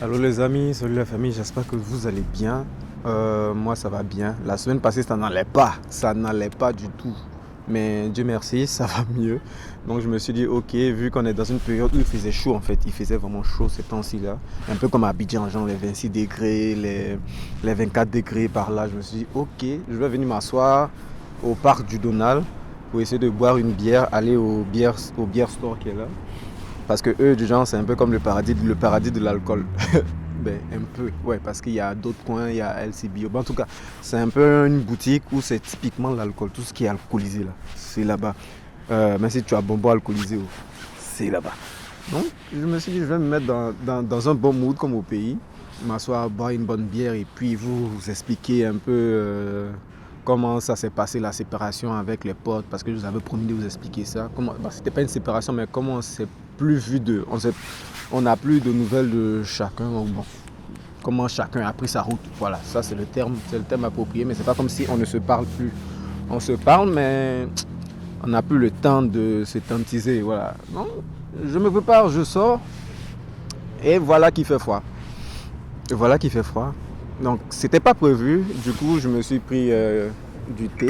Allô les amis, salut la famille, j'espère que vous allez bien. Moi ça va bien. La semaine passée ça n'allait pas du tout. Mais Dieu merci, ça va mieux. Donc je me suis dit ok, vu qu'on est dans une période où il faisait chaud en fait, il faisait vraiment chaud ces temps-ci là. Un peu comme à Abidjan, genre les 26 degrés, les 24 degrés par là. Je me suis dit ok, je vais venir m'asseoir au parc du Donald pour essayer de boire une bière, aller au bière store qui est là. Parce que eux, du genre, c'est un peu comme le paradis de l'alcool. Ben, un peu, ouais, parce qu'il y a d'autres coins, il y a LC Bio. Ben, en tout cas, c'est un peu une boutique où c'est typiquement l'alcool. Tout ce qui est alcoolisé, là, c'est là-bas. Même si tu as bonbon alcoolisé, c'est là-bas. Donc, je me suis dit, je vais me mettre dans un bon mood comme au pays. M'asseoir, boire une bonne bière et puis vous expliquer un peu comment ça s'est passé la séparation avec les potes. Parce que je vous avais promis de vous expliquer ça. C'était pas une séparation, mais comment on s'est plus vu d'eux. On n'a plus de nouvelles de chacun. Bon, comment chacun a pris sa route. Voilà, ça c'est le terme approprié. Mais c'est pas comme si on ne se parle plus. On se parle, mais on n'a plus le temps de se tantiser. Voilà. Non, je me prépare, je sors. Et voilà qu'il fait froid. Donc c'était pas prévu. Du coup, je me suis pris du thé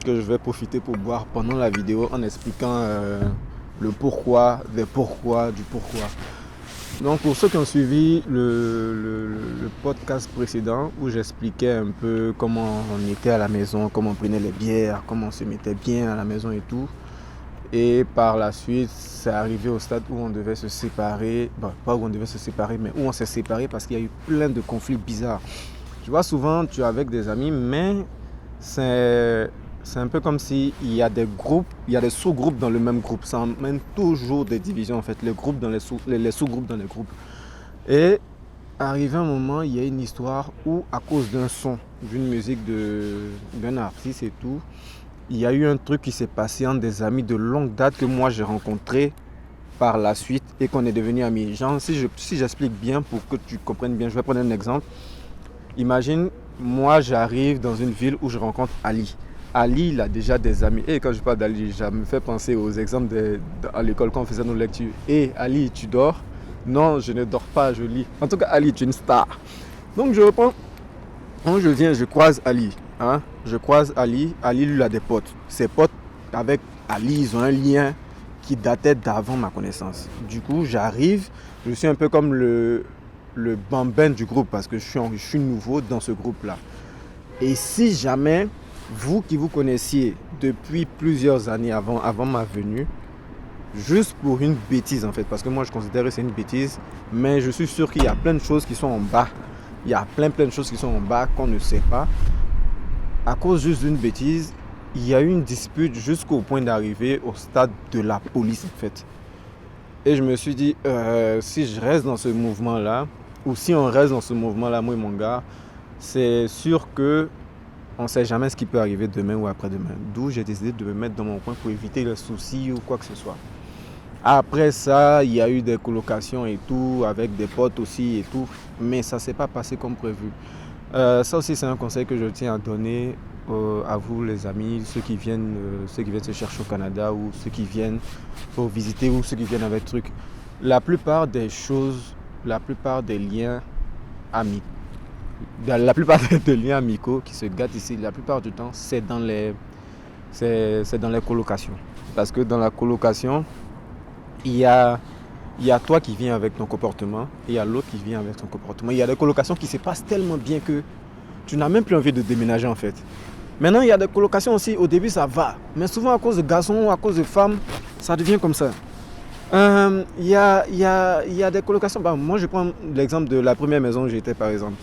que je vais profiter pour boire pendant la vidéo en expliquant le pourquoi, des pourquoi, du pourquoi. Donc pour ceux qui ont suivi le podcast précédent où j'expliquais un peu comment on était à la maison, comment on prenait les bières, comment on se mettait bien à la maison et tout. Et par la suite, c'est arrivé au stade où on devait se séparer. Bon, pas où on devait se séparer, mais où on s'est séparés parce qu'il y a eu plein de conflits bizarres. Tu vois, souvent tu es avec des amis, mais c'est un peu comme s'il y a des groupes, il y a des sous-groupes dans le même groupe. Ça emmène toujours des divisions en fait, les groupes dans les sous-groupes dans les groupes. Et arrivé un moment, il y a une histoire où à cause d'un son, d'une musique d'un artiste et tout, il y a eu un truc qui s'est passé entre des amis de longue date que moi j'ai rencontrés par la suite et qu'on est devenus amis. Genre, si j'explique bien pour que tu comprennes bien, je vais prendre un exemple. Imagine, moi j'arrive dans une ville où je rencontre Ali. Ali, il a déjà des amis. Et quand je parle d'Ali, ça me fait penser aux exemples à l'école quand on faisait nos lectures. Et Ali, tu dors? Non, je ne dors pas, je lis. En tout cas, Ali, tu es une star. Donc je reprends. Quand je viens, je croise Ali. Je croise Ali. Ali, lui, a des potes. Ses potes avec Ali, ils ont un lien qui datait d'avant ma connaissance. Du coup, j'arrive. Je suis un peu comme le bambin du groupe parce que je suis nouveau dans ce groupe-là. Et si jamais vous qui vous connaissiez depuis plusieurs années avant ma venue, juste pour une bêtise en fait, parce que moi je considère que c'est une bêtise, mais je suis sûr qu'il y a plein de choses qui sont en bas. Il y a plein de choses qui sont en bas qu'on ne sait pas. À cause juste d'une bêtise, il y a eu une dispute jusqu'au point d'arriver au stade de la police en fait. Et je me suis dit, si je reste dans ce mouvement-là, ou si on reste dans ce mouvement-là, moi et mon gars, c'est sûr que on ne sait jamais ce qui peut arriver demain ou après-demain. D'où j'ai décidé de me mettre dans mon coin pour éviter les soucis ou quoi que ce soit. Après ça, il y a eu des colocations et tout, avec des potes aussi et tout, mais ça ne s'est pas passé comme prévu. Ça aussi, c'est un conseil que je tiens à donner à vous les amis, ceux qui viennent se chercher au Canada ou ceux qui viennent pour visiter ou ceux qui viennent avec trucs. La plupart des choses, la plupart des liens amicaux, la plupart des liens amicaux qui se gâtent ici, la plupart du temps, c'est dans les colocations. Parce que dans la colocation, il y a toi qui viens avec ton comportement et il y a l'autre qui vient avec ton comportement. Il y a des colocations qui se passent tellement bien que tu n'as même plus envie de déménager en fait. Maintenant, il y a des colocations aussi, au début ça va. Mais souvent à cause de garçons ou à cause de femmes, ça devient comme ça. Il y a des colocations. Moi, je prends l'exemple de la première maison où j'étais par exemple.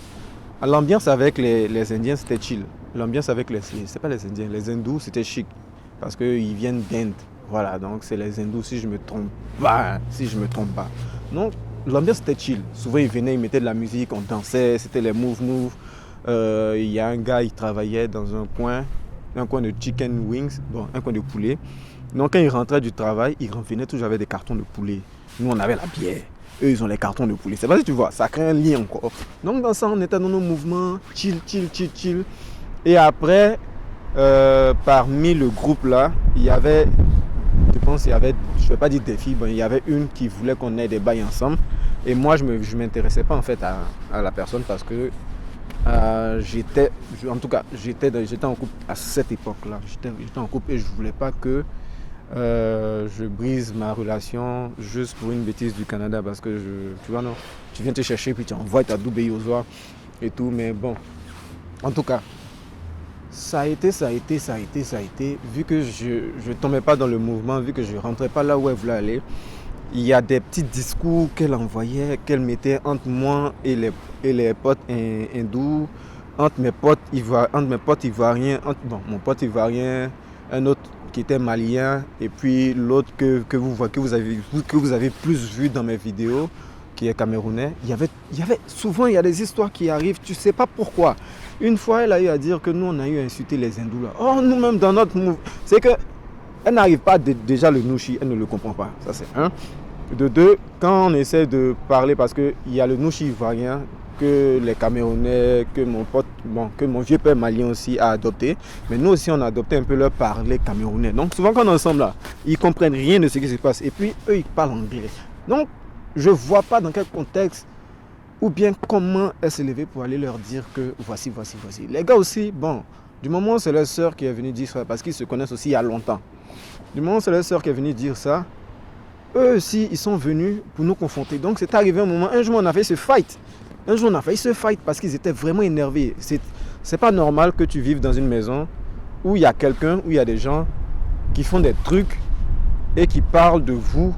L'ambiance avec les Indiens, c'était chill. L'ambiance avec c'est pas les Indiens, les Hindous, c'était chic. Parce qu'ils viennent d'Inde. Voilà, donc c'est les Hindous, si je me trompe pas. Donc, l'ambiance était chill. Souvent, ils venaient, ils mettaient de la musique, on dansait, c'était les move. Il y a un gars, il travaillait dans un coin de chicken wings, un coin de poulet. Donc, quand il rentrait du travail, il revenait toujours avec des cartons de poulet. Nous, on avait la bière. Eux, ils ont les cartons de poulet. C'est pas si tu vois, ça crée un lien encore. Donc, dans ça, on était dans nos mouvements, chill. Et après, parmi le groupe là, il y avait je pense qu'il y avait, je ne vais pas dire des filles, bon, il y avait une qui voulait qu'on ait des bails ensemble. Et moi, je ne m'intéressais pas en fait à la personne parce que en tout cas, j'étais en couple à cette époque-là. J'étais en couple et je ne voulais pas que je brise ma relation juste pour une bêtise du Canada parce que tu vois, non, tu viens te chercher puis tu envoies ta double aux soir et tout. Mais bon, en tout cas, ça a été, vu que je tombais pas dans le mouvement, vu que je rentrais pas là où elle voulait aller. Il y a des petits discours qu'elle envoyait, qu'elle mettait entre moi et les potes hindous, entre mes potes ivoiriens, mon pote ivoirien, un autre qui était malien, et puis l'autre que vous avez plus vu dans mes vidéos, qui est camerounais. Souvent, il y a des histoires qui arrivent, tu sais pas pourquoi. Une fois, elle a eu à dire que nous, on a eu à insulter les hindous là. Oh, nous-mêmes, dans notre mouvement, c'est que elle n'arrive pas déjà le nouchi, elle ne le comprend pas. Ça, c'est un. De deux, quand on essaie de parler, parce qu'il y a le nouchi ivoirien que les Camerounais, que mon vieux père malien aussi a adopté. Mais nous aussi, on a adopté un peu leur parler camerounais. Donc souvent, quand on est ensemble là, ils ne comprennent rien de ce qui se passe. Et puis, eux, ils parlent anglais. Donc, je ne vois pas dans quel contexte ou bien comment elle s'est levée pour aller leur dire que voici. Les gars aussi, bon, du moment où c'est leur sœur qui est venue dire ça, parce qu'ils se connaissent aussi il y a longtemps. Du moment où c'est leur sœur qui est venue dire ça, eux aussi, ils sont venus pour nous confronter. Donc, c'est arrivé un moment, un jour, on a failli se fight. Parce qu'ils étaient vraiment énervés. C'est pas normal que tu vives dans une maison où il y a quelqu'un, où il y a des gens qui font des trucs et qui parlent de vous,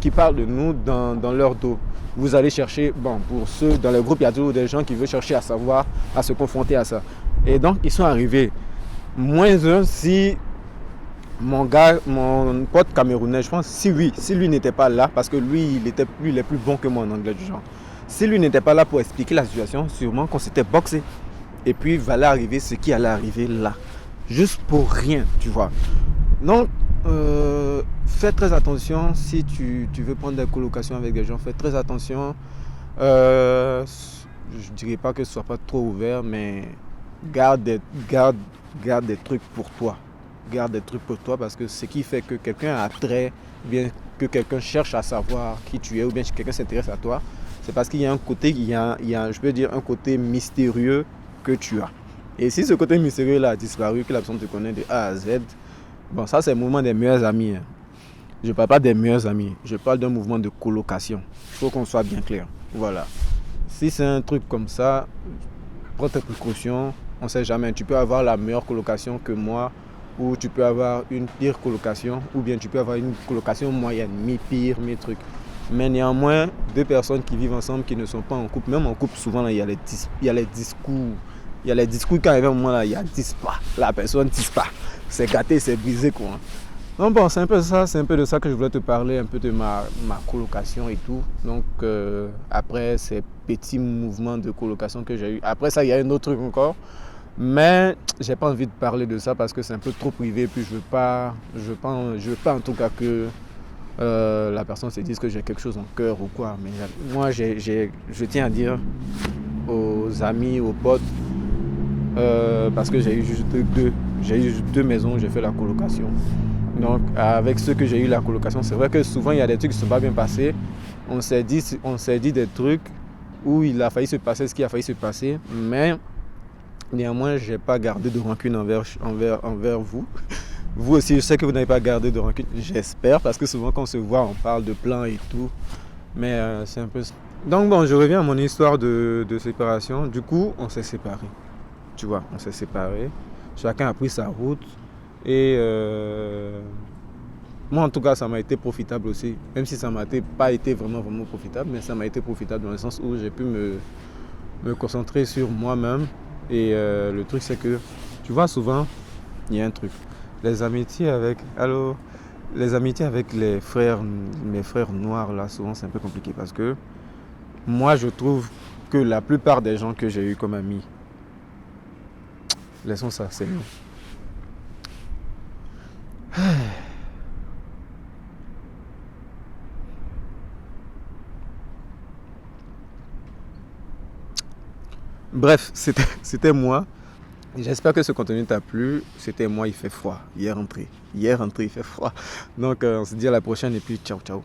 qui parlent de nous dans leur dos. Vous allez chercher, pour ceux dans le groupe, il y a toujours des gens qui veulent chercher à savoir, à se confronter à ça. Et donc, ils sont arrivés. Moins un, si mon pote camerounais, je pense, si lui n'était pas là, parce que lui, il est plus bon que moi en anglais du genre. Si lui n'était pas là pour expliquer la situation, sûrement qu'on s'était boxé. Et puis, il allait arriver ce qui allait arriver là. Juste pour rien, tu vois. Donc, fais très attention si tu veux prendre des colocations avec des gens. Fais très attention. Je ne dirais pas que ce soit pas trop ouvert, mais garde des trucs pour toi. Garde des trucs pour toi parce que ce qui fait que quelqu'un a trait, ou bien que quelqu'un cherche à savoir qui tu es, ou bien que quelqu'un s'intéresse à toi, c'est parce qu'il y a un côté, je peux dire, un côté mystérieux que tu as. Et si ce côté mystérieux là a disparu, que la personne te connaît de A à Z, ça c'est le mouvement des meilleurs amis. Je ne parle pas des meilleurs amis, je parle d'un mouvement de colocation. Il faut qu'on soit bien clair. Voilà. Si c'est un truc comme ça, prends tes précautions, on ne sait jamais. Tu peux avoir la meilleure colocation que moi, ou tu peux avoir une pire colocation, ou bien tu peux avoir une colocation moyenne, mi-pire, mi-truc. Mais néanmoins, deux personnes qui vivent ensemble, qui ne sont pas en couple, même en couple, souvent, là, il y a les discours. Il y a les discours quand arrive un moment, là, il y a 10 pas. La personne 10 pas. C'est gâté, c'est brisé, quoi. Donc c'est un peu ça, c'est un peu de ça que je voulais te parler, un peu de ma colocation et tout. Donc après ces petits mouvements de colocation que j'ai eu. Après ça, il y a un autre truc encore. Mais j'ai pas envie de parler de ça parce que c'est un peu trop privé. Puis je veux pas en tout cas que la personne se dise que j'ai quelque chose en cœur ou quoi. Mais moi, je tiens à dire aux amis, aux potes, parce que j'ai eu juste deux maisons où j'ai fait la colocation. Donc avec ceux que j'ai eu la colocation, c'est vrai que souvent il y a des trucs qui ne sont pas bien passés. On s'est dit des trucs où il a failli se passer ce qui a failli se passer, mais néanmoins je n'ai pas gardé de rancune envers vous. Vous aussi, je sais que vous n'avez pas gardé de rancune, j'espère, parce que souvent quand on se voit, on parle de plans et tout. Mais c'est un peu... Donc je reviens à mon histoire de séparation. Du coup, on s'est séparés. Tu vois, on s'est séparés. Chacun a pris sa route. Et moi, en tout cas, ça m'a été profitable aussi. Même si ça m'a pas été vraiment profitable, mais ça m'a été profitable dans le sens où j'ai pu me concentrer sur moi-même. Et le truc, c'est que, tu vois, souvent, il y a un truc. Les amitiés avec mes frères noirs, là, souvent, c'est un peu compliqué parce que moi, je trouve que la plupart des gens que j'ai eu comme amis, laissons ça, c'est nous. Bref, c'était moi. J'espère que ce contenu t'a plu. C'était moi, il fait froid. Hier rentré, il fait froid. Donc on se dit à la prochaine et puis ciao ciao.